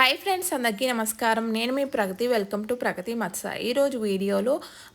Hi friends, అందరికీ నమస్కారం. నేను మీ ప్రగతి. వెల్కమ్ టు ప్రగతి మత్స. ఈరోజు వీడియోలో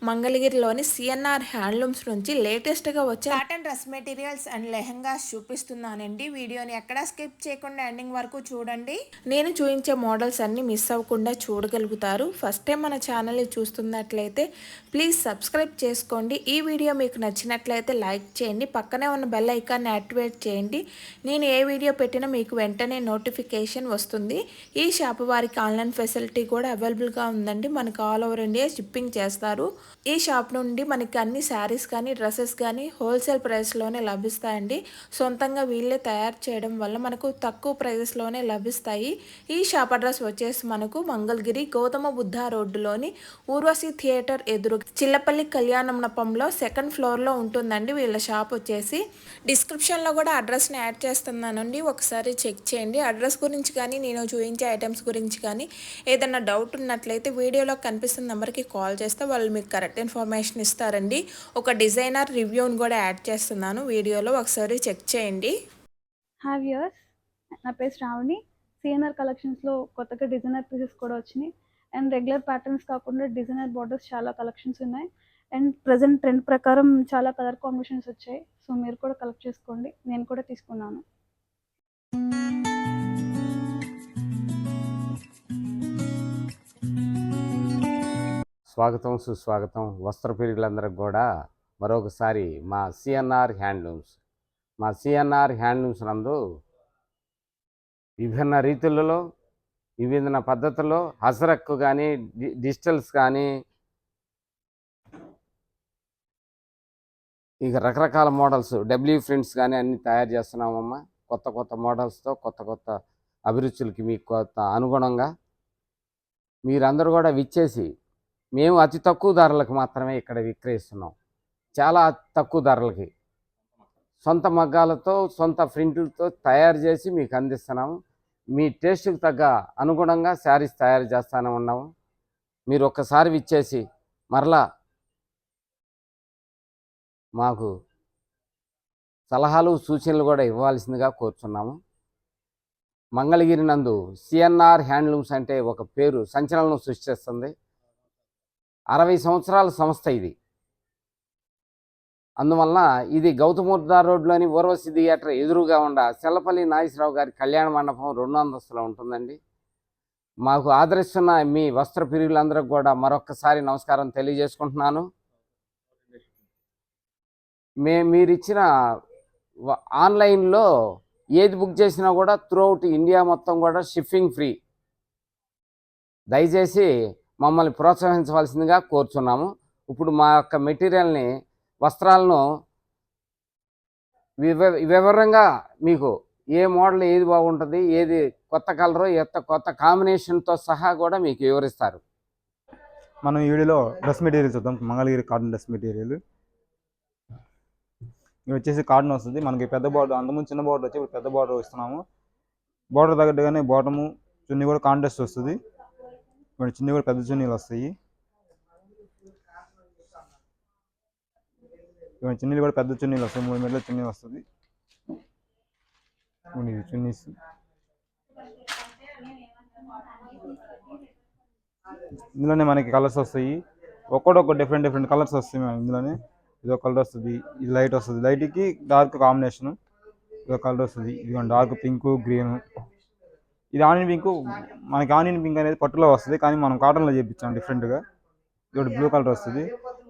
మంగళగిరిలోని సిఎన్ఆర్ హ్యాండ్లూమ్స్ నుంచి లేటెస్ట్గా వచ్చే cotton dress materials and lehengas చూపిస్తున్నానండి. వీడియోని ఎక్కడా స్కిప్ చేయకుండా ఎండింగ్ వరకు చూడండి. నేను చూపించే మోడల్స్ అన్నీ మిస్ అవ్వకుండా చూడగలుగుతారు. ఫస్ట్ టైం మన ఛానల్ని చూస్తున్నట్లయితే ప్లీజ్ సబ్స్క్రైబ్ చేసుకోండి. ఈ వీడియో మీకు నచ్చినట్లయితే లైక్ చేయండి. పక్కనే ఉన్న బెల్ ఐకాన్ని యాక్టివేట్ చేయండి. నేను ఏ వీడియో పెట్టినా మీకు వెంటనే నోటిఫికేషన్ వస్తుంది. ఈ షాప్ వారికి ఆన్లైన్ ఫెసిలిటీ కూడా అవైలబుల్గా ఉందండి. మనకు ఆల్ ఓవర్ ఇండియా షిప్పింగ్ చేస్తారు. ఈ షాప్ నుండి మనకి అన్ని శారీస్ కానీ డ్రెస్సెస్ కానీ హోల్సేల్ ప్రైస్లోనే లభిస్తాయండి. సొంతంగా వీళ్ళే తయారు చేయడం వల్ల మనకు తక్కువ ప్రైజెస్లోనే లభిస్తాయి. ఈ షాప్ అడ్రస్ వచ్చేసి మనకు మంగళగిరి గౌతమ బుద్ధ రోడ్డులోని ఊర్వశి థియేటర్ ఎదురు చిల్లపల్లి కళ్యాణ మండపంలో సెకండ్ ఫ్లోర్లో ఉంటుందండి వీళ్ళ షాప్ వచ్చేసి. డిస్క్రిప్షన్లో కూడా అడ్రస్ని యాడ్ చేస్తున్నానండి, ఒకసారి చెక్ చేయండి. అడ్రస్ గురించి కానీ నేను చూపించే ఐటమ్స్ గురించి కానీ ఏదైనా డౌట్ ఉన్నట్లయితే వీడియోలో కనిపిస్తున్న నెంబర్కి కాల్ చేస్తే వాళ్ళు మీకు కరెక్ట్ ఇన్ఫర్మేషన్ ఇస్తారండి. ఒక డిజైనర్ రివ్యూని కూడా యాడ్ చేస్తున్నాను వీడియోలో, ఒకసారి చెక్ చేయండి. హాయ్ వ్యూయర్స్, నా పేరు శ్రావణి. సిఎన్ఆర్ కలెక్షన్స్లో కొత్తగా డిజైనర్ పీసెస్ కూడా వచ్చినాయి. అండ్ రెగ్యులర్ ప్యాటర్న్స్ కాకుండా డిజైనర్ బార్డర్స్ చాలా కలెక్షన్స్ ఉన్నాయి. అండ్ ప్రజెంట్ ట్రెండ్ ప్రకారం చాలా కలర్ కాంబినేషన్స్ వచ్చాయి. సో మీరు కూడా కలెక్ట్ చేసుకోండి. నేను కూడా తీసుకున్నాను. స్వాగతం సుస్వాగతం. వస్త్ర ప్రియులందరికి కూడా మరొకసారి మా సిఎన్ఆర్ హ్యాండ్లూమ్స్ నందు విభిన్న రీతులలో విభిన్న పద్ధతుల్లో హజరక్ కానీ డిజిటల్స్ కానీ ఇక రకరకాల మోడల్స్ డబ్ల్యూ ప్రింట్స్ కానీ అన్నీ తయారు చేస్తున్నామమ్మా. కొత్త కొత్త మోడల్స్తో కొత్త కొత్త అభిరుచులకి మీకు కొత్త అనుగుణంగా మీరందరూ కూడా విచ్చేసి మేము అతి తక్కువ ధరలకు మాత్రమే ఇక్కడ విక్రయిస్తున్నాం. చాలా తక్కువ ధరలకి సొంత మగ్గాలతో సొంత ప్రింట్లతో తయారు చేసి మీకు అందిస్తున్నాము. మీ టేస్ట్కి తగ్గ అనుగుణంగా శారీస్ తయారు చేస్తూనే ఉన్నాము. మీరు ఒక్కసారి విచ్చేసి మరలా మాకు సలహాలు సూచనలు కూడా ఇవ్వాల్సిందిగా కోరుచున్నాము. మంగళగిరి నందు సిఎన్ఆర్ హ్యాండ్లూమ్స్ అంటే ఒక పేరు సంచలనం సృష్టిస్తుంది. 60 సంవత్సరాల సంస్థ ఇది. అందువలన ఇది గౌతమ బుద్ధ రోడ్లోని ఊర్వశి థియేటర్ ఎదురుగా ఉండ చెల్లపల్లి నాగేశ్వరరావు గారి కళ్యాణ మండపం 2 అంతస్తులో ఉంటుందండి. మాకు ఆదరిస్తున్న మీ వస్త్ర ప్రియులందరికీ కూడా మరొక్కసారి నమస్కారం తెలియజేసుకుంటున్నాను. మీరిచ్చిన ఆన్లైన్లో ఏది బుక్ చేసినా కూడా త్రూఅవుట్ ఇండియా మొత్తం కూడా షిప్పింగ్ ఫ్రీ. దయచేసి మమ్మల్ని ప్రోత్సహించవలసిందిగా కోరుచున్నాము. ఇప్పుడు మా యొక్క మెటీరియల్ని వస్త్రాలను వివరంగా మీకు ఏ మోడల్ ఏది బాగుంటుంది, ఏది కొత్త కలరు, కొత్త కాంబినేషన్తో సహా కూడా మీకు వివరిస్తారు. మనం ఈ వీడియోలో డ్రెస్ మెటీరియల్ చూద్దాం. మంగళగిరి కాటన్ డ్రెస్ మెటీరియల్ ఇది వచ్చేసి కాటన్ వస్తుంది. మనకి పెద్ద బార్డర్, అంతకుముందు చిన్న బార్డర్ వచ్చి ఇప్పుడు పెద్ద బార్డర్ ఇస్తున్నాము. బార్డర్ తగ్గట్టుగానే బాటము చున్నీ కూడా కాంట్రాస్ట్ వస్తుంది. ఇప్పుడు చున్నీ కూడా పెద్ద చున్నీలు వస్తాయి. ఇవన్నీ చున్నీలు కూడా పెద్ద చున్నీలు వస్తాయి. 3 మీటర్ల చున్నీ వస్తుంది. చున్నీస్ ఇందులోనే మనకి కలర్స్ వస్తాయి. ఒక్కొక్క డిఫరెంట్ కలర్స్ వస్తాయి. ఇందులోనే ఇదో కలర్ వస్తుంది, ఇది లైట్ వస్తుంది, లైట్కి డార్క్ కాంబినేషన్. ఇదో కలర్ వస్తుంది, ఇది డార్క్ పింక్ గ్రీన్. ఇది ఆనియన్ పింక్. మనకి ఆనియన్ పింక్ అనేది పట్టులో వస్తుంది, కానీ మనం కాటన్లో చేయించాం డిఫరెంట్గా. ఇది బ్లూ కలర్ వస్తుంది.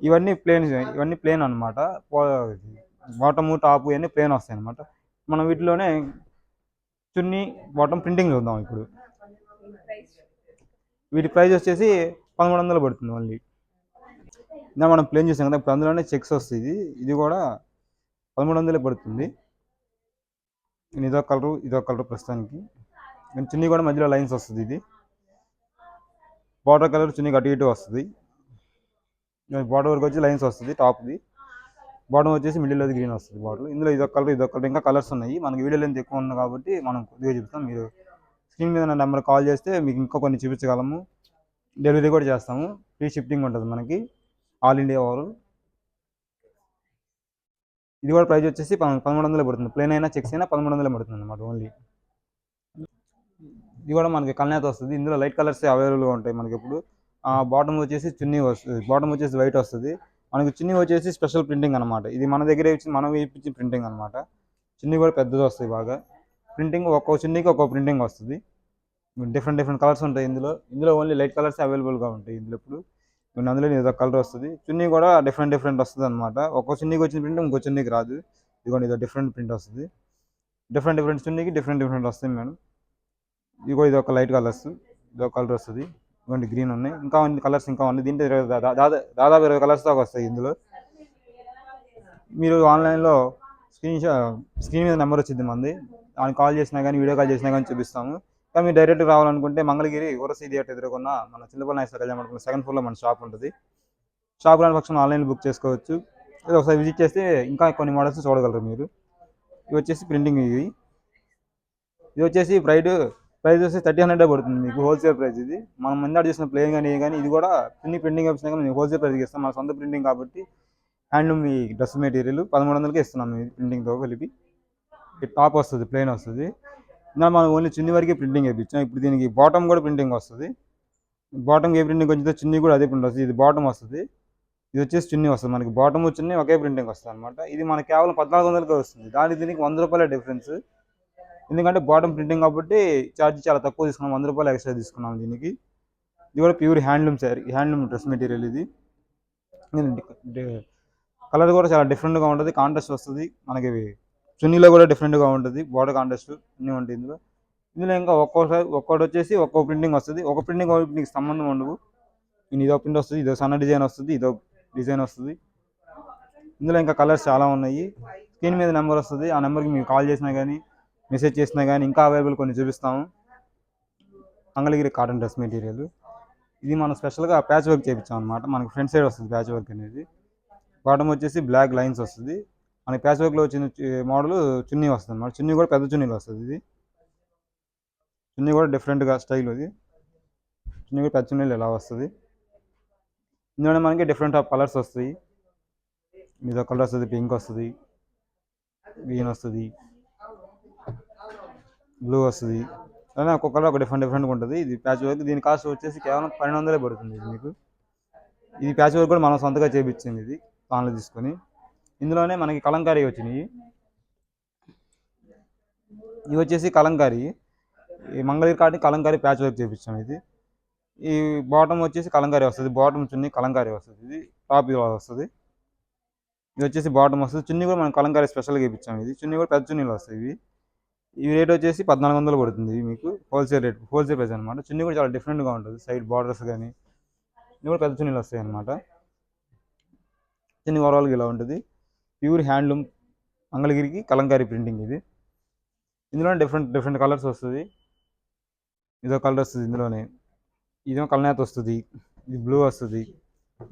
ఇవన్నీ ప్లేన్ అనమాట. బాటము టాపు ఇవన్నీ ప్లేన్ వస్తాయి అనమాట. మనం వీటిలోనే చున్నీ బాటమ్ ప్రింటింగ్ చూద్దాం. ఇప్పుడు వీటి ప్రైస్ వచ్చేసి 1300 పడుతుంది మళ్ళీ. ఇంకా మనం ప్లేన్ చేసాం కదా, ఇప్పుడు అందులోనే చెక్స్ వస్తుంది. ఇది కూడా 1300 పడుతుంది. ఇదో కలరు ప్రస్తుతానికి. చున్నీ కూడా మధ్యలో లైన్స్ వస్తుంది. ఇది బార్డర్ కలర్ చున్నీ అటు ఇటు వస్తుంది. బార్డర్ వరకు వచ్చి లైన్స్ వస్తుంది. టాప్ది బాటమ్ వచ్చేసి మిడిల్ అది గ్రీన్ వస్తుంది బార్డర్. ఇందులో ఇదో కలర్ ఇంకా కలర్స్ ఉన్నాయి. మనకి వీడియో లెంత్ ఎక్కువ ఉంది కాబట్టి మనం కొద్దిగా చెప్తాం. మీరు స్క్రీన్ మీద నెంబర్ కాల్ చేస్తే మీకు ఇంకా కొన్ని చూపించగలము. డెలివరీ కూడా చేస్తాము. ఫ్రీ షిఫ్టింగ్ ఉంటుంది మనకి ఆల్ ఇండియా ఓవర్. ఇది కూడా ప్రైస్ వచ్చేసి 1300 పడుతుంది. ప్లేన్ అయినా చెక్స్ అయినా 1300 పడుతుంది అనమాట ఓన్లీ. ఇది కూడా మనకి కల్నేత వస్తుంది. ఇందులో లైట్ కలర్స్ అవైలబుల్గా ఉంటాయి మనకి ఇప్పుడు. బాటమ్ వచ్చేసి చున్నీ వస్తుంది, బాటమ్ వచ్చేసి వైట్ వస్తుంది. మనకి చున్నీ వచ్చేసి స్పెషల్ ప్రింటింగ్ అనమాట. ఇది మన దగ్గర మనం వేయించిన ప్రింటింగ్ అనమాట. చున్నీ కూడా పెద్దది వస్తుంది బాగా. ప్రింటింగ్ ఒక్కో చున్నీకి ఒక్కో ప్రింటింగ్ వస్తుంది. డిఫరెంట్ డిఫరెంట్ కలర్స్ ఉంటాయి ఇందులో ఓన్లీ లైట్ కలర్స్ అవైలబుల్గా ఉంటాయి ఇందులో ఇప్పుడు. అందులో ఏదో కలర్ వస్తుంది. చున్నీ కూడా డిఫరెంట్ డిఫరెంట్ వస్తుంది అనమాట. ఒక్కో చున్నీకి వచ్చిన ప్రింట్ ఇంకో చున్నీకి రాదు. ఇదిగోండి ఇదో డిఫరెంట్ ప్రింట్ వస్తుంది. డిఫరెంట్ డిఫరెంట్ చున్నీకి డిఫరెంట్ డిఫరెంట్ వస్తుంది మేడం. ఇది ఒక లైట్ కలర్స్, ఇదో కలర్ వస్తుంది. ఇదిగోండి గ్రీన్ ఉన్నాయి, ఇంకా కలర్స్ ఇంకా ఉన్నాయి. దీంట్లో దాదాపు 20 కలర్స్ దాకా వస్తాయి ఇందులో. మీరు ఆన్లైన్లో స్క్రీన్ మీద నెంబర్ వచ్చింది మంది, దానికి కాల్ చేసినా కానీ వీడియో కాల్ చేసినా కానీ చూపిస్తాము. కానీ మీరు డైరెక్ట్ రావాలనుకుంటే మంగళగిరి ఓరసీ థియేటర్ ఎదురుకున్న మన చిన్నపల్లి నాయకుల కళ్యాణ మండపం సెకండ్ ఫ్లోర్లో మన షాప్ ఉంటుంది. షాప్ రాని పక్షం ఆన్లైన్లో బుక్ చేసుకోవచ్చు. ఇది ఒకసారి విజిట్ చేస్తే ఇంకా కొన్ని మోడల్స్ చూడగలరు మీరు. ఇవి వచ్చేసి ప్రింటింగ్. ఇది వచ్చేసి ప్రైస్ వచ్చేసి 1300 పడుతుంది మీకు హోల్సేల్ ప్రైస్. ఇది మనం ముందు చూసిన ప్లేన్ కానీ కానీ ఇది కూడా ప్రింటింగ్ వచ్చినా కానీ మేము హోల్సేల్ ప్రైస్కి ఇస్తాం. మన సొంత ప్రింటింగ్ కాబట్టి హ్యాండ్లూమ్ ఈ డ్రెస్ మెటీరియల్ 1100కే ఇస్తున్నాం ఇది ప్రింటింగ్తో కలిపి. ఈ టాప్ వస్తుంది, ప్లేన్ వస్తుంది. ఇంకా మనం ఓన్లీ చున్నీ వరకే ప్రింటింగ్ వేయించాం. ఇప్పుడు దీనికి బాటమ్ కూడా ప్రింటింగ్ వస్తుంది. బాటమ్ ఏ ప్రింటింగ్ వచ్చిందో చున్నీ కూడా అదే ప్రింట్ వస్తుంది. ఇది బాటమ్ వస్తుంది, ఇది వచ్చేసి చున్నీ వస్తుంది. మనకి బాటమ్ చున్నీ ఒకే ప్రింటింగ్ వస్తుంది అనమాట. ఇది మనకి కేవలం 1400కే వస్తుంది. దీనికి 100 రూపాయల డిఫరెన్స్. ఎందుకంటే బాటమ్ ప్రింటింగ్ కాబట్టి ఛార్జ్ చాలా తక్కువ తీసుకున్నాం, 100 రూపాయలు ఎక్స్ట్రా తీసుకున్నాం దీనికి. ఇది కూడా ప్యూర్ హ్యాండ్లూమ్ డ్రెస్ మెటీరియల్. ఇది కలర్ కూడా చాలా డిఫరెంట్గా ఉంటుంది, కాంట్రాస్ట్ వస్తుంది. మనకి చున్నీలో కూడా డిఫరెంట్గా ఉంటుంది, బార్డర్ కాంట్రాస్ట్ అన్నీ ఉంటాయి ఇందులో. ఇంకా ఒక్కోటి వచ్చేసి ఒక్కో ప్రింటింగ్ వస్తుంది. ఒక ప్రింటింగ్ సంబంధం ఉండవు. ఇదో ప్రింట్ వస్తుంది, ఇదో సన్న డిజైన్ వస్తుంది, ఇదో డిజైన్ వస్తుంది. ఇందులో ఇంకా కలర్స్ చాలా ఉన్నాయి. స్క్రీన్ మీద నెంబర్ వస్తుంది, ఆ నెంబర్కి మీరు కాల్ చేసినా కానీ మెసేజ్ చేసినా కానీ ఇంకా అవైలబుల్ కొన్ని చూపిస్తాము. Mangalagiri cotton dress material. ఇది మనం స్పెషల్గా ప్యాచ్ వర్క్ చేయించాం అనమాట. మనకి ఫ్రంట్ సైడ్ వస్తుంది ప్యాచ్ వర్క్ అనేది. బాటమ్ వచ్చేసి బ్లాక్ లైన్స్ వస్తుంది. మనకి ప్యాచ్ వర్క్లో వచ్చిన మోడల్ చున్నీ వస్తుంది అనమాట. చున్నీ కూడా పెద్ద చున్నీలు వస్తుంది. ఇది చున్నీ కూడా డిఫరెంట్గా స్టైల్. ఇది చున్నీ కూడా పెద్ద చున్నీలు ఎలా వస్తుంది. ఇందులోనే మనకి డిఫరెంట్ ఆఫ్ కలర్స్ వస్తాయి. ఇదో కలర్ వస్తుంది, పింక్ వస్తుంది, గ్రీన్ వస్తుంది, బ్లూ వస్తుంది. అలానే ఒక్కొక్కరు ఒక డిఫరెంట్గా ఉంటుంది. ఇది ప్యాచ్ వర్క్. దీని కాస్ట్ వచ్చేసి కేవలం 1200 పడుతుంది ఇది మీకు. ఇది ప్యాచ్ వర్క్ కూడా మనం సొంతగా చేయించింది, ఇది ఆన్లైన్ తీసుకొని. ఇందులోనే మనకి కలంకారీ వచ్చినాయి. ఇవి వచ్చేసి కలంకారీ, ఈ Mangalagiri cotton Kalamkari patch work చేయించాం. ఇది ఈ బాటమ్ వచ్చేసి కలంకారీ వస్తుంది, బాటమ్ చున్నీ కలంకారీ వస్తుంది. ఇది టాప్ ఇలా వస్తుంది. ఇది వచ్చేసి బాటమ్ వస్తుంది. చున్నీ కూడా మనం కలంకారీ స్పెషల్గా ఇప్పించాం. ఇది చున్నీ కూడా పెద్ద చున్నీలు వస్తాయి. ఇవి రేట్ వచ్చేసి 1400 పడుతుంది మీకు హోల్సేల్ ప్రైస్ అనమాట. చున్నీ కూడా చాలా డిఫరెంట్గా ఉంటుంది, సైడ్ బార్డర్స్ కానీ ఇవి కూడా పెద్ద చున్నీలు వస్తాయి అనమాట. చున్నీ ఓవరాల్గా ఇలా ఉంటుంది. ప్యూర్ హ్యాండ్లూమ్ మంగళగిరికి కలంకారీ ప్రింటింగ్. ఇది ఇందులో డిఫరెంట్ కలర్స్ వస్తుంది. ఇదో కలర్ వస్తుంది ఇందులోనే, ఇదేమో కలనేత వస్తుంది, ఇది బ్లూ వస్తుంది.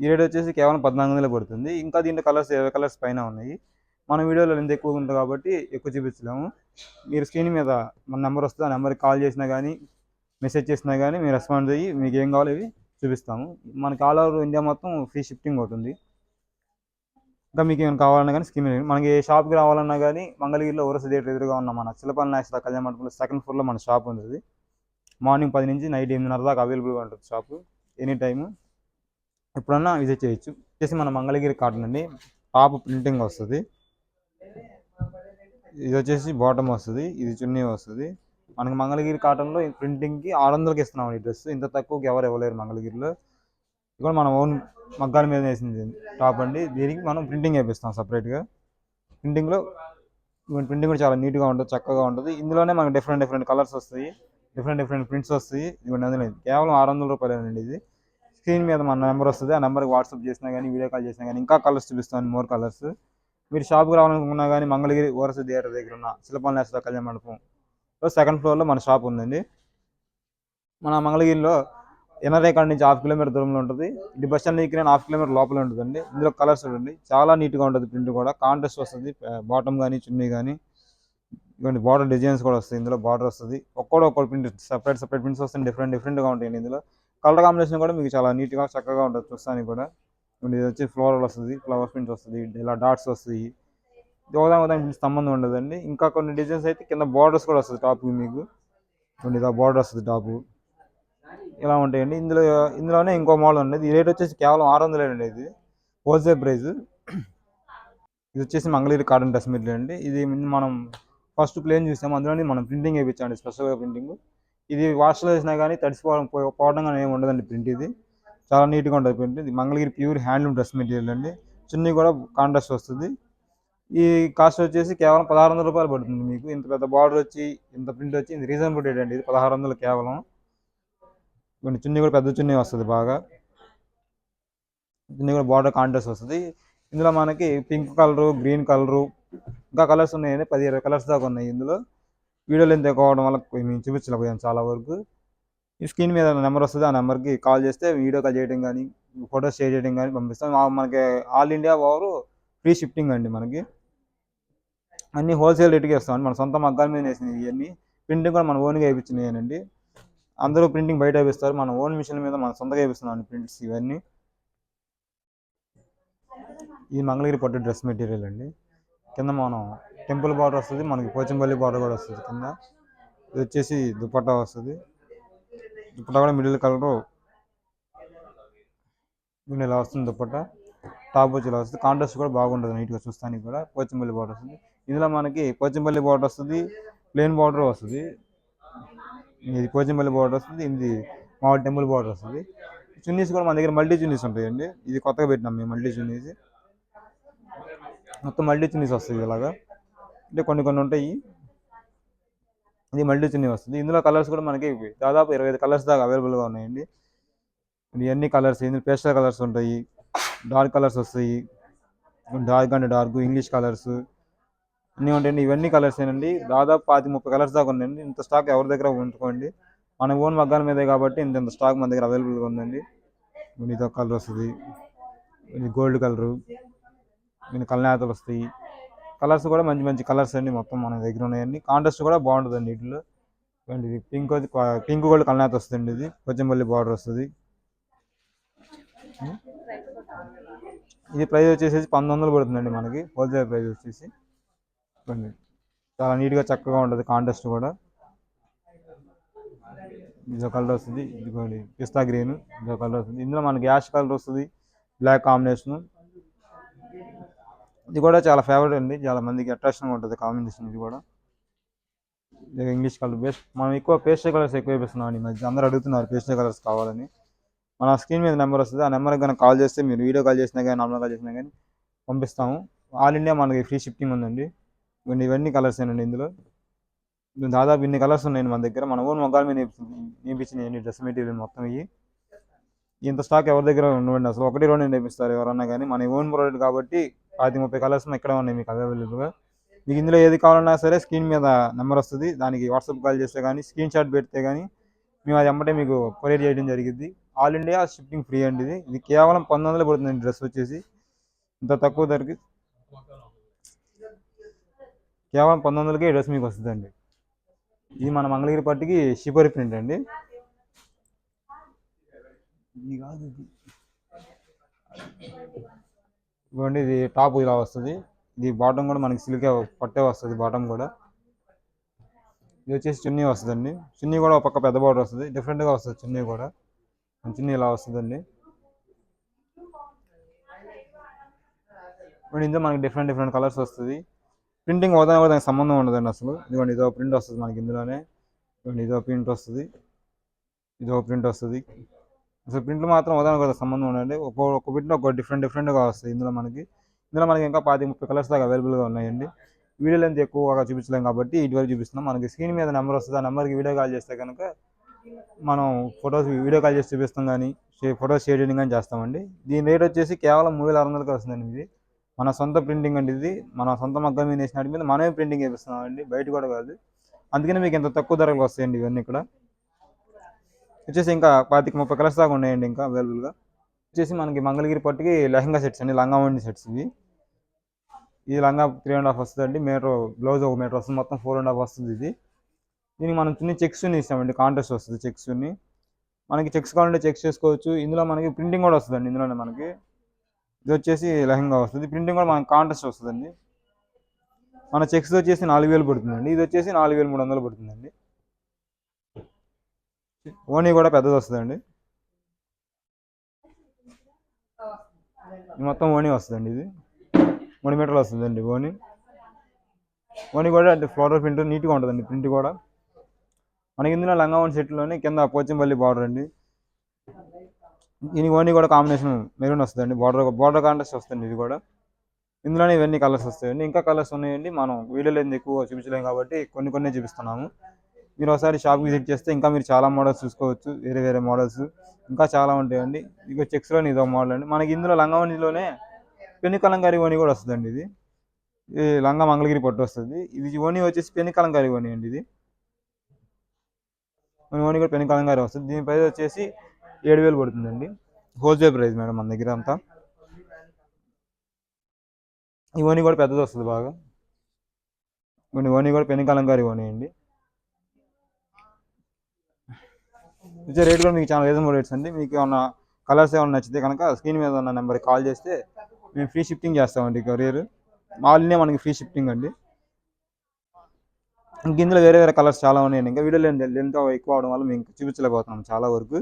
ఈ రేట్ వచ్చేసి కేవలం 1400 పడుతుంది. ఇంకా దీంట్లో కలర్స్ 20 కలర్స్ పైన ఉన్నాయి. మన వీడియోలో ఎంత ఎక్కువ ఉంటుంది కాబట్టి ఎక్కువ చూపించలేము. మీరు స్క్రీన్ మీద మన నెంబర్ వస్తుంది, ఆ నెంబర్కి కాల్ చేసినా కానీ మెసేజ్ చేసినా కానీ మీరు రెస్పాండ్ అయ్యి మీకు ఏం కావాలో ఇవి చూపిస్తాము. మనకి ఆల్ ఓవర్ ఇండియా మొత్తం ఫ్రీ షిఫ్టింగ్ అవుతుంది. ఇంకా మీకు ఏమైనా కావాలన్నా కానీ స్కీమ్ మనకి షాప్కి రావాలన్నా కానీ మంగళగిరిలో ఓరసీ థియేటర్ ఎదురుగా ఉన్న మన చిన్నపల్లి నాయకుల కళ్యాణ మండపంలో సెకండ్ ఫ్లోర్లో మన షాప్ ఉంది. మార్నింగ్ 10 నుంచి నైట్ 8:30 దాకా అవైలబుల్గా ఉంటుంది షాపు. ఎనీ టైము ఎప్పుడన్నా విజిట్ చేయొచ్చు. వచ్చేసి మన మంగళగిరి కాటన్ అండి. టాప్ ప్రింటింగ్ వస్తుంది, ఇది వచ్చేసి బాటమ్ వస్తుంది, ఇది చున్నీ వస్తుంది. మనకి మంగళగిరి కాటన్లో ప్రింటింగ్కి 600కి ఇస్తున్నాం ఈ డ్రెస్. ఇంత తక్కువకి ఎవరు ఇవ్వలేరు మంగళగిరిలో. ఇది కూడా మనం ఓన్ మగ్గాల మీద వేసింది టాప్ అండి. దీనికి మనం ప్రింటింగ్ వేపిస్తాం సపరేట్గా. ప్రింటింగ్ కూడా చాలా నీట్గా ఉంటుంది, చక్కగా ఉంటుంది. ఇందులోనే మనకి డిఫరెంట్ కలర్స్ వస్తాయి, డిఫరెంట్ ప్రింట్స్ వస్తాయి. ఇవన్నీ అందులో కేవలం 600 రూపాయలేనండి. ఇది స్క్రీన్ మీద మన నెంబర్ వస్తుంది, ఆ నెంబర్కి వాట్సాప్ చేసినా కానీ వీడియో కాల్ చేసినా కానీ ఇంకా కలర్స్ చూపిస్తాను, మోర్ కలర్స్. మీరు షాప్కి రావాలనుకున్నా కానీ మంగళగిరి ఓరసీ థియేటర్ దగ్గర ఉన్న చిన్నపల్లి నాయకుల కళ్యాణ మండపంలో సెకండ్ ఫ్లోర్లో మన షాప్ ఉందండి. మన మంగళగిరిలో ఎన్ఆర్ఐ నుంచి 1/2 కిలోమీటర్ దూరంలో ఉంటుంది. ఇది బస్ స్టాండ్ దగ్గర 1/2 కిలోమీటర్ లోపల ఉంటుందండి. ఇందులో కలర్స్ చూడండి, చాలా నీట్గా ఉంటుంది. ప్రింట్ కూడా కాంట్రాస్ట్ వస్తుంది, బాటమ్ కానీ చున్నీ కానీ. ఇవన్నీ బార్డర్ డిజైన్స్ కూడా వస్తాయి. ఇందులో బార్డర్ వస్తుంది, ఒక్కో ప్రింట్ సపరేట్ ప్రింట్స్ వస్తాయి, డిఫరెంట్గా ఉంటాయండి. ఇందులో కలర్ కాంబినేషన్ కూడా మీకు చాలా నీట్గా చక్కగా ఉంటుంది చూస్తానికి కూడా. ఇది వచ్చి ఫ్లోరల్ వస్తుంది, ఫ్లవర్ ప్రింట్స్ వస్తుంది, ఇలా డాట్స్ వస్తాయి. ఒకదానికి సంబంధం ఉండదండి. ఇంకా కొన్ని డిజైన్స్ అయితే కింద బార్డర్స్ కూడా వస్తుంది టాప్కి మీకు. ఇది బార్డర్ వస్తుంది టాపు. ఇలా ఉంటాయండి. ఇందులోనే ఇంకో మోడల్ ఉంది. ఈ రేట్ వచ్చేసి కేవలం 600 అండి. ఇది హోల్సేల్ ప్రైస్. ఇది వచ్చేసి మంగళగిరి కాటన్ డ్రెస్ మెటీరియల్ అండి. ఇది మనం ఫస్ట్ ప్లేన్ చూసాము, అందులోని మనం ప్రింటింగ్ వేయించామండి, స్పెషల్గా ప్రింటింగ్. ఇది వాష్లో వేసినా కానీ పోవడం కానీ ఏమి ఉండదండి. ప్రింట్ ఇది చాలా నీట్గా ఉంటుంది ప్రింట్. ఇది Mangalagiri pure handloom dress material అండి. చున్నీ కూడా కాంట్రాస్ట్ వస్తుంది. ఈ కాస్ట్ వచ్చేసి కేవలం 1600 రూపాయలు పడుతుంది మీకు. ఇంత పెద్ద బార్డర్ వచ్చి, ఇంత ప్రింట్ వచ్చి, ఇది రీజనబుల్ రేట్ అండి. ఇది 1600 కేవలం. చున్నీ కూడా పెద్ద చున్నీ వస్తుంది బాగా. చున్నీ కూడా బార్డర్ కాంట్రాస్ట్ వస్తుంది. ఇందులో మనకి పింక్ కలరు, గ్రీన్ కలరు, ఇంకా కలర్స్ ఉన్నాయండి. 10-20 కలర్స్ దాకా ఉన్నాయి ఇందులో. వీడియో లెంత్ ఎక్కువ అవడం వల్ల మేము చూపించలేకపోయాను చాలా వరకు. ఈ స్క్రీన్ మీద నెంబర్ వస్తుంది, ఆ నెంబర్కి కాల్ చేస్తే వీడియో కాల్ చేయడం కానీ, ఫొటోస్ షేర్ చేయడం కానీ పంపిస్తాం. మనకి all India over free shifting అండి. మనకి అన్ని హోల్సేల్ రేట్కి ఇస్తామండి. మన సొంత మగ్గాల మీద వేసినవి ఇవన్నీ. ప్రింటింగ్ కూడా మన ఓన్గా వేయించినాయనండి. అందరూ ప్రింటింగ్ బయట వేపిస్తారు, మన ఓన్ మిషన్ మీద మన సొంతగా వేపిస్తున్నాం ప్రింట్స్ ఇవన్నీ. ఈ మంగళగిరి పట్టు డ్రెస్ మెటీరియల్ అండి. కింద మనం టెంపుల్ బార్డర్ వస్తుంది, మనకి పోచంపల్లి బార్డర్ కూడా వస్తుంది కింద. ఇది వచ్చేసి దుపట్టా వస్తుంది. దుపట్టా కూడా మిడిల్ కలరు ఇలా వస్తుంది. దుపట్టా టాప్ వచ్చి ఇలా వస్తుంది. కాంట్రాస్ట్ కూడా బాగుంటుంది నీట్గా చూస్తానికి కూడా. పోచంపల్లి బార్డర్ వస్తుంది. ఇందులో మనకి పోచంపల్లి బార్డర్ వస్తుంది, ప్లెయిన్ బార్డర్ వస్తుంది. ఇది పోచంపల్లి బార్డర్ వస్తుంది, ఇది మామూలు టెంపుల్ బార్డర్ వస్తుంది. చున్నీస్ కూడా మన దగ్గర మల్టీ చున్నీస్ ఉంటాయండి. ఇది కొత్తగా పెట్టినాం మేము మల్టీ చున్నీస్. మొత్తం మల్టీ చున్నీస్ వస్తుంది ఇలాగా. అంటే కొన్ని ఉంటాయి. ఇది మల్టీ చున్నీ వస్తుంది. ఇందులో కలర్స్ కూడా మనకి దాదాపు 25 కలర్స్ దాకా అవైలబుల్గా ఉన్నాయండి. ఇవన్నీ కలర్స్, ఇందులో పేస్టల్ కలర్స్ ఉంటాయి, డార్క్ కలర్స్ వస్తాయి, dark and dark, English colours అన్నీ ఉంటాయండి. ఇవన్నీ కలర్స్ ఏనండి. దాదాపు 25-30 కలర్స్ దాకా ఉన్నాయండి. ఇంత స్టాక్ ఎవరి దగ్గర ఉంచుకోండి. మన ఓన్ మగ్గాల మీదే కాబట్టి ఇంత స్టాక్ మన దగ్గర అవైలబుల్గా ఉందండి. ఇది ఒక కలర్ వస్తుంది, ఇది గోల్డ్ కలరు, ఇది కళ్ళనేతలు వస్తాయి. కలర్స్ కూడా మంచి మంచి కలర్స్ అండి మొత్తం మన దగ్గర ఉన్నాయండి. కాంట్రాస్ట్ కూడా బాగుంటుందండి వీటిలో. ఇది పింక్ గోల్డ్ కళ్ళనేత వస్తుంది. ఇది పోచంపల్లి బార్డర్ వస్తుంది. ఇది ప్రైస్ వచ్చేసి 1900 పడుతుందండి మనకి. హోల్సేల్ ప్రైస్ వచ్చేసి చాలా నీట్గా చక్కగా ఉంటుంది. కాంట్రాస్ట్ కూడా ఇదో కలర్ వస్తుంది. ఇది పిస్తా గ్రీన్, ఇదో కలర్ వస్తుంది. ఇందులో మనకి యాష్ కలర్ వస్తుంది, బ్లాక్ కాంబినేషన్. ఇది కూడా చాలా ఫేవరెట్ అండి, చాలా మందికి అట్రాక్షన్గా ఉంటుంది కాంబినేషన్. ఇది కూడా ఇంగ్లీష్ కలర్ బేస్ట్. మనం ఎక్కువ పేస్టల్ కలర్స్ ఎక్కువ వేపిస్తున్నాం ఈ మధ్య. అందరూ అడుగుతున్నారు పేస్టల్ కలర్స్ కావాలని. మన స్క్రీన్ మీద నెంబర్ వస్తుంది, ఆ నెంబర్కి కనుక కాల్ చేస్తే మీరు వీడియో కాల్ చేసినా కానీ నార్మల్ కాల్ చేసినా కానీ పంపిస్తాము. ఆల్ ఇండియా మనకి ఫ్రీ షిఫ్టింగ్ ఉందండి. ఇవన్నీ కలర్స్ ఏనండి. ఇందులో దాదాపు ఇన్ని కలర్స్ ఉన్నాయండి మన దగ్గర. మన ఓన్ మొగ్గాల మీద నేర్పించిన డ్రెస్ మెటీరియల్ మొత్తం ఇవి. ఇంత స్టాక్ ఎవరి దగ్గర ఉండవండి అసలు. 1-2 నేర్పిస్తారు ఎవరన్నా కానీ. మన ఓన్ ప్రోడక్ట్ కాబట్టి 25-30 కలర్స్ ఇక్కడ ఉన్నాయి మీకు అవైలబుల్గా. మీకు ఇందులో ఏది కావాలన్నా సరే స్క్రీన్ మీద నెంబర్ వస్తుంది, దానికి వాట్సాప్ కాల్ చేస్తే కానీ, స్క్రీన్ షాట్ పెడితే కానీ మేము అది వెంబడే మీకు కొరియర్ చేయడం జరిగింది. ఆల్ ఇండియా షిప్పింగ్ ఫ్రీ అండి. ఇది కేవలం 1900 పడుతుందండి డ్రెస్ వచ్చేసి. ఇంత తక్కువ ధరకి కేవలం 1900కే ఈ డ్రెస్ మీకు వస్తుందండి. ఇది మన మంగళగిరి పట్టుకి షిపరి ప్రింట్ అండి. ఇవ్వండి, ఇది టాప్ ఇలా వస్తుంది. ఇది బాటమ్ కూడా మనకి సిల్క్ పట్టే వస్తుంది బాటమ్ కూడా. ఇది వచ్చేసి చున్నీ వస్తుందండి. చున్నీ కూడా ఒక పక్క పెద్ద బార్డర్ వస్తుంది, డిఫరెంట్గా వస్తుంది చున్నీ కూడా. చున్నీ ఇలా వస్తుందండి. ఇందులో మనకి డిఫరెంట్ కలర్స్ వస్తుంది. ప్రింటింగ్ అవుతానే కూడా దానికి సంబంధం ఉండదండి అసలు. ఇదిగోండి, ఇదో ప్రింట్ వస్తుంది మనకి ఇందులోనే. ఇదిగోండి, ఇదో ప్రింట్ వస్తుంది, ఇదో ప్రింట్ వస్తుంది. అసలు ప్రింట్లు మాత్రం ఉదాహరణ కూడా సంబంధం ఉండండి. ఒక్కొక్క ప్రింట్ ఒక డిఫరెంట్గా వస్తుంది ఇందులో మనకి. ఇంకా 25-30 కలర్స్ దాకా అవైలబుల్గా ఉన్నాయండి. వీడియో లెంత్ ఎక్కువగా చూపించలేం కాబట్టి ఇటువరకు చూపిస్తున్నాం. మనకి స్క్రీన్ మీద నెంబర్ వస్తుంది, ఆ నెంబర్కి వీడియో కాల్ చేస్తే కనుక మనం వీడియో కాల్ చేసి చూపిస్తాం కానీ, ఫొటోస్ షేర్ చేయడం కానీ చేస్తామండి. దీని రేట్ వచ్చేసి కేవలం 3600కి వస్తుందండి. ఇది మన సొంత ప్రింటింగ్ అండి. ఇది మన సొంత మగ్గం మీద వేసినట్టు మీద మనమే ప్రింటింగ్ వేపిస్తున్నామండి, బయట కూడా కాదు. అందుకని మీకు ఇంత తక్కువ ధరలు వస్తాయండి ఇవన్నీ. ఇక్కడ వచ్చేసి ఇంకా 25-30 కలర్స్ దాకా ఉన్నాయండి ఇంకా అవైలబుల్గా. వచ్చేసి మనకి మంగళగిరి పట్టుకి లెహంగా సెట్స్ అండి, లంగా ఓణి సెట్స్ ఇవి. ఇది లంగా 3.5 వస్తుందండి, బ్లౌజ్ 1 మీటర్ వస్తుంది, మొత్తం 4.5 వస్తుంది. దీనికి మనం చెక్స్ ఇస్తామండి, కాంట్రాస్ట్ వస్తుంది చెక్స్. మనకి చెక్స్ కావాలంటే చెక్స్ చేసుకోవచ్చు. ఇందులో మనకి ప్రింటింగ్ కూడా వస్తుందండి. ఇందులోనే మనకి ఇది వచ్చేసి లెహంగా వస్తుంది, ప్రింటింగ్ కూడా మనకి కాంట్రాస్ట్ వస్తుందండి. మన చెక్స్ వచ్చేసి 4000 పడుతుందండి. ఇది వచ్చేసి 4300 పడుతుందండి. ఓనీ కూడా పెద్దది వస్తుందండి. ఇది మొత్తం ఓనీ వస్తుందండి. ఇది 3 మీటర్లు వస్తుందండి ఓనీ. ఓనీ కూడా అంటే ఫ్లోరల్ ప్రింట్ నీట్గా ఉంటుందండి. ప్రింట్ కూడా మనకి ఇందులో లంగా ఓని సెట్లోనే కింద పోచంపల్లి బార్డర్ అండి. దీనికి ఓనీ కూడా కాంబినేషన్ మెరూన్ వస్తుందండి. బార్డర్ కాంట్రాస్ట్ వస్తుంది. ఇది కూడా ఇందులోనే ఇవన్నీ కలర్స్ వస్తాయండి. ఇంకా కలర్స్ ఉన్నాయండి. మనం వీడియోలో ఎక్కువ చూపించలేము కాబట్టి కొన్ని చూపిస్తున్నాము. మీరు ఒకసారి షాప్ విజిట్ చేస్తే ఇంకా మీరు చాలా మోడల్స్ చూసుకోవచ్చు. వేరే వేరే మోడల్స్ ఇంకా చాలా ఉంటాయండి. ఇక చెక్స్లోని ఇదో మోడల్ అండి. మనకి ఇందులో లంగా ఓనీలోనే పెను కలంకారీ ఓనీ కూడా వస్తుందండి. ఇది లంగా మంగళగిరి పట్టు వస్తుంది. ఇది ఓనీ వచ్చేసి పెను కలంకారీ ఓనీ అండి. ఇది ఓనీ కూడా పెను కలంకారీ వస్తుంది. దీని ప్రైస్ వచ్చేసి 7,000 పడుతుందండి. హోల్సేల్ ప్రైస్ మేడం మన దగ్గర అంతా. ఈ ఓనీ కూడా పెద్దది వస్తుంది బాగా. ఓనీ కూడా పెను కలంకారీ ఓనీ అండి. వచ్చే రేట్ కూడా మీకు చాలా రీజనబుల్ రేట్స్ అండి. మీకు ఏమన్నా కలర్స్ ఏమైనా నచ్చితే కనుక స్క్రీన్ మీద ఉన్న నెంబర్కి కాల్ చేస్తే మేము ఫ్రీ షిఫ్టింగ్ చేస్తామండి. కొరియర్ ఆల్ ఇండియా మనకి ఫ్రీ షిఫ్టింగ్ అండి. ఇంక ఇందులో వేరే వేరే కలర్స్ చాలా ఉన్నాయండి. ఇంకా వీడియో లెంత్ ఎక్కువ అవడం వల్ల మేము చూపించలేకపోతున్నాం చాలా వరకు.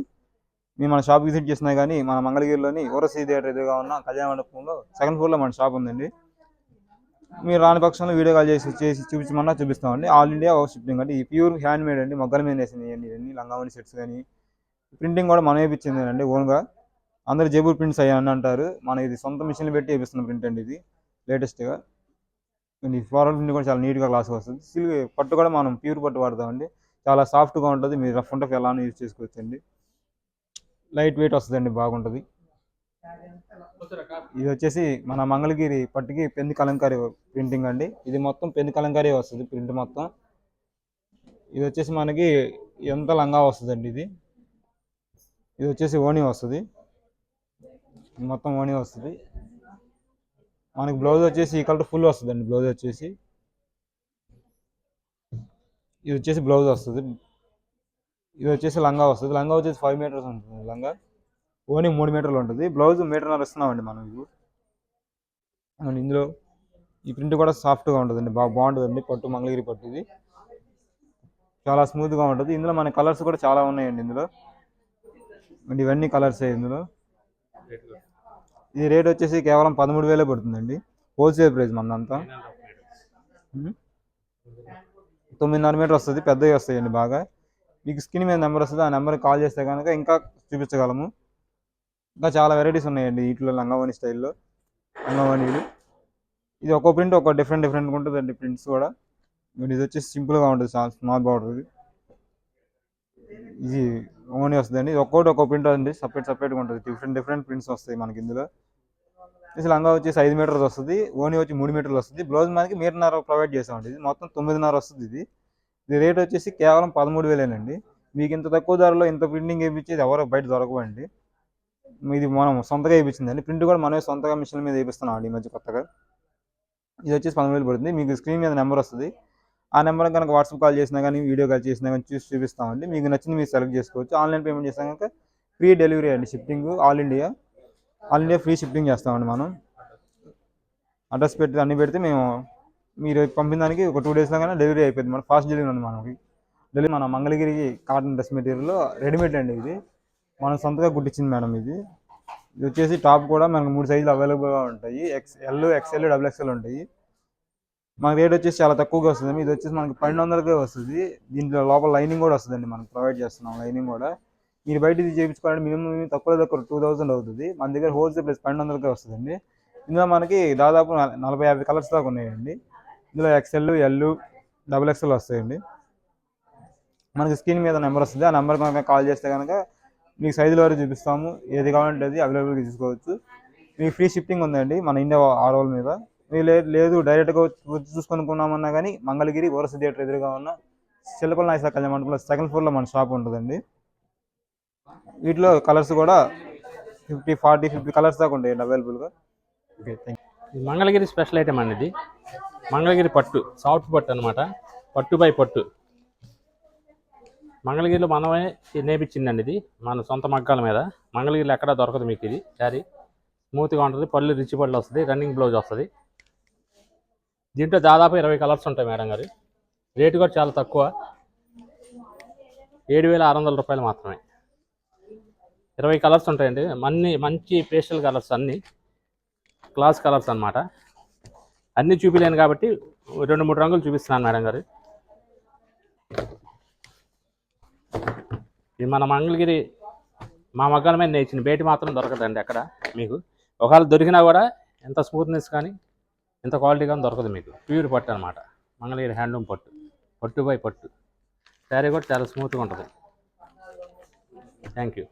మేము మన షాప్ విజిట్ చేసినా కానీ మన మంగళగిరిలోని ఓరసీ థియేటర్ ఎదురుగా ఉన్న కళ్యాణ మండపంలో సెకండ్ ఫ్లోర్లో మన షాప్ ఉందండి. మీరు రాని పక్షంలో వీడియో కాల్ చేసి చూపించమన్నా చూపిస్తామండి. ఆల్ ఇండియా షిఫ్టింగ్ అంటే ఈ ప్యూర్ హ్యాండ్ మేడ్ అండి. మొగ్గల మీద వేసినవి ఇవన్నీ లంగావని సెట్స్ కానీ ప్రింటింగ్ కూడా మనం వేయించింది అండి ఓన్గా. అందరు జైపూర్ ప్రింట్స్ అయ్యాయని అంటారు. మనం ఇది సొంత మిషన్లు పెట్టి వేపిస్తున్న ప్రింట్ అండి. ఇది లేటెస్ట్గా ఈ ఫ్లోరల్ ప్రింట్ కూడా చాలా నీట్గా క్లాస్గా వస్తుంది. సిల్క్ పట్టు కూడా మనం ప్యూర్ పట్టు వాడతామండి. చాలా సాఫ్ట్గా ఉంటుంది. మీరు రఫ్ అండ్ టఫ్ ఎలానో యూజ్ చేసుకోవచ్చండి. లైట్ వెయిట్ వస్తుందండి. బాగుంటుంది. ఇది వచ్చేసి మన మంగళగిరి పట్టుకి పెన్ను కలంకారీ ప్రింటింగ్ అండి. ఇది మొత్తం పెన్ను కలంకారీ వస్తుంది ప్రింట్ మొత్తం. ఇది వచ్చేసి మనకి ఎంత లంగా వస్తుందండి. ఇది వచ్చేసి ఓనీ వస్తుంది. మొత్తం ఓనీ వస్తుంది. మనకి బ్లౌజ్ వచ్చేసి ఈ కలర్ ఫుల్ వస్తుందండి. బ్లౌజ్ వచ్చేసి ఇది వచ్చేసి బ్లౌజ్ వస్తుంది. ఇది వచ్చేసి లంగా వస్తుంది. లంగా వచ్చేసి 5 మీటర్స్ ఉంటుంది. లంగా ఓనీ 3 మీటర్లు ఉంటుంది. బ్లౌజ్ 1.5 మీటర్ ఇస్తున్నామండి మనం. ఇందులో ఈ ప్రింట్ కూడా సాఫ్ట్గా ఉంటుందండి. బాగుంటుందండి. పట్టు మంగళగిరి పట్టు ఇది చాలా స్మూత్గా ఉంటుంది. ఇందులో మన కలర్స్ కూడా చాలా ఉన్నాయండి. ఇందులో ఇవన్నీ కలర్స్ ఇందులో. ఇది రేట్ వచ్చేసి కేవలం 13,000 పడుతుందండి. హోల్సేల్ ప్రైస్ మనంతా. 9.5 మీటర్ వస్తుంది. పెద్దవి వస్తాయండి బాగా. మీకు స్క్రీన్ మీద నెంబర్ వస్తుంది. ఆ నెంబర్కి కాల్ చేస్తే కనుక ఇంకా చూపించగలము. ఇంకా చాలా వెరైటీస్ ఉన్నాయండి వీటిలో లంగావని స్టైల్లో లంగావనీలు. ఇది ఒక్కో ప్రింట్ ఒక డిఫరెంట్గా ఉంటుందండి. ప్రింట్స్ కూడా ఇది వచ్చేసి సింపుల్గా ఉంటుంది. చాలా స్మాల్ బార్డర్. ఇది ఓనీ వస్తుందండి. ఒక్కో ప్రింట్ అండి. సపరేట్గా ఉంటుంది. డిఫరెంట్ ప్రింట్స్ వస్తాయి మనకి ఇందులో. లంగా వచ్చేసి 5 మీటర్స్ వస్తుంది. ఓనీ వచ్చి 3 మీటర్లు వస్తుంది. బ్లౌజ్ మనకి 1.5 మీటర్ ప్రొవైడ్ చేసామండి. ఇది మొత్తం 9.5 వస్తుంది. ఇది రేట్ వచ్చేసి కేవలం 13,000 మీకు ఇంత తక్కువ ధరలో ఇంత ప్రింటింగ్ వేయించేది ఎవరో బయట దొరకవండి. ఇది మనం సొంతగా వేయించిందండి. ప్రింట్ కూడా మనమే సొంతగా మిషన్ మీద వేపిస్తున్నాం ఈ మధ్య కొత్తగా. ఇది వచ్చేసి 13,000 పడుతుంది. మీకు స్క్రీన్ మీద నెంబర్ వస్తుంది. ఆ నెంబర్ కనుక వాట్సాప్ కాల్ చేసినా కానీ వీడియో కాల్ చేసినా కానీ చూసి చూపిస్తామండి. మీకు నచ్చింది మీరు సెలెక్ట్ చేసుకోవచ్చు. ఆన్లైన్ పేమెంట్ చేసినా కనుక ఫ్రీ డెలివరీ అండి. Shipping all India free shipping చేస్తామండి. మనం అడ్రస్ పెట్టి అన్ని పెడితే మేము మీరు పంపిన దానికి ఒక 2 డేస్లో కానీ డెలివరీ అయిపోయింది. మన ఫాస్ట్ డెలివరీ ఉంది మనకి. మన మంగళగిరికి కాటన్ డ్రెస్ మెటీరియల్ రెడీమేడ్ అండి. ఇది మనం సొంతగా కుట్టించింది మేడం. ఇది వచ్చేసి టాప్ కూడా మనకు 3 సైజులు అవైలబుల్గా ఉంటాయి. XL, XL, XXL ఉంటాయి. మనకి రేట్ వచ్చేసి చాలా తక్కువగా వస్తుంది. ఇది వచ్చేసి మనకి 1200కే వస్తుంది. దీంట్లో లోపల లైనింగ్ కూడా వస్తుందండి. మనం ప్రొవైడ్ చేస్తున్నాం లైనింగ్ కూడా. మీరు బయట ఇది చేయించుకోవాలంటే మినిమం తక్కువ 2000 అవుతుంది. మన దగ్గర హోల్సేల్ ప్రైస్ 1200కే వస్తుందండి. ఇందులో మనకి దాదాపు 40-50 కలర్స్ దాకా ఉన్నాయండి. ఇందులో XL, L, XXL వస్తాయండి. మనకి స్క్రీన్ మీద నెంబర్ వస్తుంది. ఆ నెంబర్ కనుక కాల్ చేస్తే కనుక మీకు సైజుల వరకు చూపిస్తాము. ఏది కావాలంటే అది అవైలబుల్గా తీసుకోవచ్చు. మీకు ఫ్రీ షిఫ్టింగ్ ఉందండి మన ఇండియా ఆల్ మీద. లేదు డైరెక్ట్గా వచ్చి చూసుకొనుకున్నామన్నా కానీ మంగళగిరి ఓరసీ థియేటర్ ఎదురుగా ఉన్న శిల్పల నాయస కళ్యాణ మండపంలో సెకండ్ ఫ్లోర్లో మన షాప్ ఉంటుందండి. వీటిలో కలర్స్ కూడా 50 కలర్స్ దాకా ఉంటాయండి అవైలబుల్గా. ఓకే, థ్యాంక్ ఇది మంగళగిరి స్పెషల్ ఐటమ్ అండి. ఇది మంగళగిరి పట్టు, సాఫ్ట్ పట్టు అనమాట. పట్టు బై పట్టు మంగళగిరిలో మనమే నేర్పించిందండి. ఇది మన సొంత మగ్గాల మీద. మంగళగిరిలో ఎక్కడా దొరకదు మీకు. ఇది శారీ స్మూత్గా ఉంటుంది. పళ్ళు రిచ్ పళ్ళు వస్తుంది. రన్నింగ్ బ్లౌజ్ వస్తుంది. దీంట్లో దాదాపు 20 కలర్స్ ఉంటాయి మేడం గారు. రేటు కూడా చాలా తక్కువ. 7,600 రూపాయలు మాత్రమే. 20 కలర్స్ ఉంటాయండి. మంచి పేస్టల్ కలర్స్, అన్నీ క్లాస్ కలర్స్ అన్నమాట. అన్నీ చూపించలేను కాబట్టి 2-3 రంగులు చూపిస్తున్నాను మేడం గారు. ఇది మన మంగళగిరి మా మగ్గాల మీద నేర్చిన బయట మాత్రం దొరకదండి అక్కడ మీకు. ఒకవేళ దొరికినా కూడా ఎంత స్మూత్నెస్ కానీ ఎంత క్వాలిటీ కానీ దొరకదు మీకు. ప్యూర్ పట్టు అనమాట, మంగళగిరి హ్యాండ్లూమ్ పట్టు బై పట్టు. శారీ కూడా చాలా స్మూత్గా ఉంటుంది. Thank you.